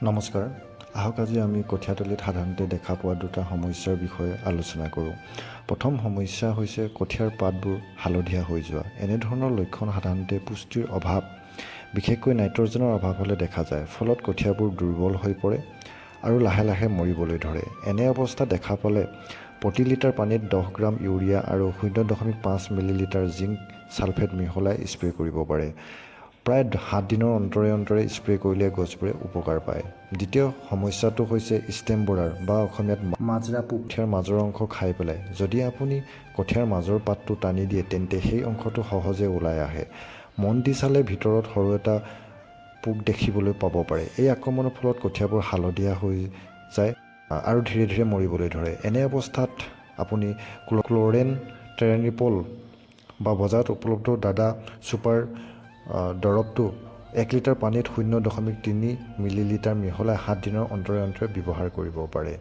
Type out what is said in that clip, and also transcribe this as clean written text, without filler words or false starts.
নমস্কাৰ। আহক আজি আমি কঠীয়াতলিত সাধাৰণতে দেখা পোৱা দুটা সমস্যাৰ বিষয়ে আলোচনা কৰোঁ। প্ৰথম সমস্যা হৈছে কঠীয়াৰ পাতবোৰ হালধীয়া হৈ যোৱা। এনেধৰণৰ লক্ষণ সাধাৰণতে পুষ্টিৰ অভাৱ, বিশেষকৈ নাইট্ৰজেনৰ অভাৱ হ'লে দেখা যায়। ফলত কঠীয়াবোৰ দুৰ্বল হৈ পৰে আৰু লাহে লাহে মৰিবলৈ ধৰে। এনে অৱস্থা দেখা পালে প্ৰতি লিটাৰ পানীত 10 গ্ৰাম ইউৰিয়া আৰু 0.5 মিলিলিটাৰ জিংক ছালফেট মিহলাই স্প্ৰে কৰিব পাৰে। প্ৰায় 7 দিনৰ অন্তৰে অন্তৰে স্প্ৰে কৰিলে গছবোৰে উপকাৰ পায়। দ্বিতীয় সমস্যাটো হৈছে ষ্টেম বৰাৰ বা অসমীয়াত মাজৰা পোক। কঠীয়াৰ মাজৰ অংশ খাই পেলাই। যদি আপুনি কঠীয়াৰ মাজৰ পাতটো টানি দিয়ে তেন্তে সেই অংশটো সহজে ওলাই আহে। মন দি চালে ভিতৰত সৰু এটা পোক দেখিবলৈ পাব পাৰে। এই আক্ৰমণৰ ফলত কঠীয়াবোৰ হালধীয়া হৈ যায় আৰু ধীৰে ধীৰে মৰিবলৈ ধৰে। এনে অৱস্থাত আপুনি ক্ল'ৰেন টেৰেনিপল বা বজাৰত উপলব্ধ দাদা ছুপাৰ দৰৱটো 1 লিটাৰ পানীত 0.3 মিলিলিটাৰ মিহলাই 7 দিনৰ অন্তৰে অন্তৰে ব্যৱহাৰ কৰিব পাৰে।